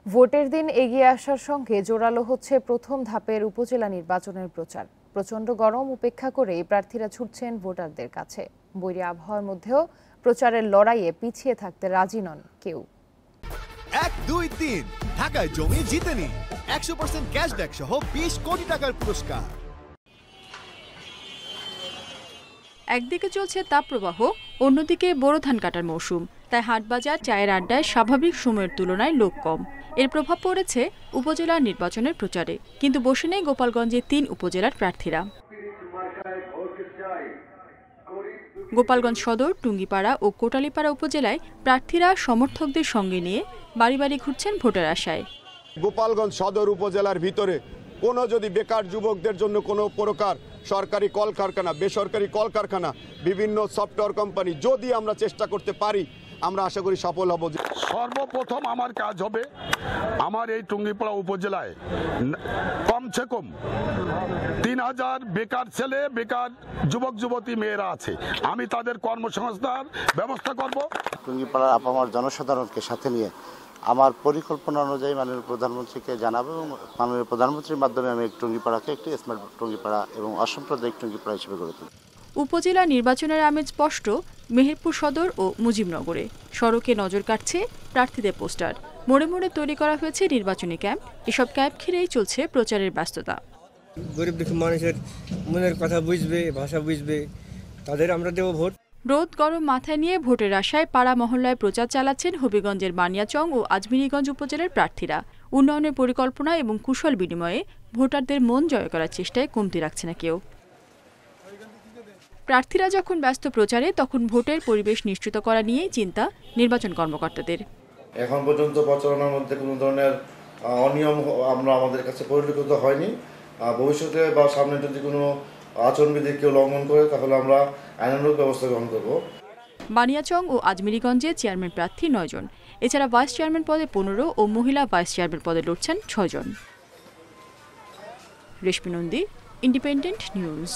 ভোটের দিন এগিয়ে আসার সঙ্গে জোরালো হচ্ছে প্রথম ধাপের উপজেলা নির্বাচনের প্রচার। প্রচণ্ড গরম উপেক্ষা করে প্রার্থীরা ছুটছেন ভোটারদের কাছে। বৈরী আবহাওয়ার মধ্যেও প্রচারের লড়াইয়ে পিছিয়ে থাকতে রাজি নন কেউ। 1, 2, 3 ঢাকায় জমি জিতে নিন 100% ক্যাশব্যাক সহ 20 কোটি টাকার পুরস্কার। একদিকে চলছে তাপপ্রবাহ, অন্যদিকে বোরো ধান কাটার মৌসুম, তাই হাটবাজার চায়ের আড্ডায় স্বাভাবিক সময়ের তুলনায় লোক কম। এর প্রভাব পড়েছে উপজেলা নির্বাচনের প্রচারে, কিন্তু বসে নেই গোপালগঞ্জে 3 উপজেলার প্রার্থীরা। গোপালগঞ্জ সদর, টুঙ্গিপাড়া ও কোটালীপাড়া উপজেলায় প্রার্থীরা সমর্থকদের সঙ্গে নিয়ে বাড়ি বাড়ি ঘুরছেন ভোটের আশায়। গোপালগঞ্জ সদর উপজেলার ভিতরে কোনো যদি বেকার যুবকদের জন্য কোনো প্রকার সরকারি কলকারখানা, বেসরকারি কলকারখানা, বিভিন্ন সফটওয়্যার কোম্পানি যদি আমরা চেষ্টা করতে পারি, আমরা আশা করি সফল হব। সর্বপ্রথম আমার কাজ হবে আমার এই টুঙ্গিপাড়া উপজেলায় কমসে কম 3000 বেকার ছেলে, বেকার যুবক যুবতী মেয়েরা আছে, আমি তাদের কর্মসংস্থান ব্যবস্থা করব। টুঙ্গিপাড়ার আপামর জনসাধারণকে সাথে নিয়ে আমার পরিকল্পনা অনুযায়ী মাননীয় প্রধানমন্ত্রীকে জানাবো এবং মাননীয় প্রধানমন্ত্রীর মাধ্যমে আমি টুঙ্গিপাড়াকে একটি স্মার্ট টুঙ্গিপাড়া এবং অসাম্প্রদায়িক টুঙ্গিপাড়া হিসেবে গড়ে তুলব। উপজেলা নির্বাচনের আমেজ স্পষ্ট মেহেরপুর সদর ও মুজিবনগরে। সড়কে নজর কাটছে প্রার্থীদের পোস্টার, মোড়ে মোড়ে তৈরি করা হয়েছে নির্বাচনী ক্যাম্প। এসব ক্যাম্প ঘিরেই চলছে প্রচারের ব্যস্ততা। গরিব দুঃখী মানুষের মনের কথা বুঝবে, ভাষা বুঝবে, তাদের আমরা দেব ভোট। রোদ গরম মাথায় নিয়ে ভোটের আশায় পাড়া মহল্লায় প্রচার চালাচ্ছেন হবিগঞ্জের বানিয়াচং ও আজমিরীগঞ্জ উপজেলার প্রার্থীরা। উন্নয়নের পরিকল্পনা এবং কুশল বিনিময়ে ভোটারদের মন জয় করার চেষ্টায় কমতি রাখছে না কেউ। প্রার্থীরা যখন ব্যস্ত প্রচারে, তখন ভোটের পরিবেশ নিশ্চিত করা নিয়েই চিন্তা নির্বাচন কর্মকর্তাদের। এখন পর্যন্ত প্রচারণার মধ্যে কোনো ধরনের অনিয়ম আমাদের কাছে পরিলক্ষিত হয়নি। ভবিষ্যতে বা সামনে যদি কোনো আচরণবিধি কেউ লঙ্ঘন করে, তাহলে আমরা আইনানুগ ব্যবস্থা গ্রহণ করব। বানিয়াচং ও আজমিরীগঞ্জে চেয়ারম্যান প্রার্থী 9 জন, এছাড়া ভাইস চেয়ারম্যান পদে 15 ও মহিলা ভাইস চেয়ারম্যান পদে লড়ছেন 6 জন। রেশমি নন্দী, ইন্ডিপেন্ডেন্ট নিউজ।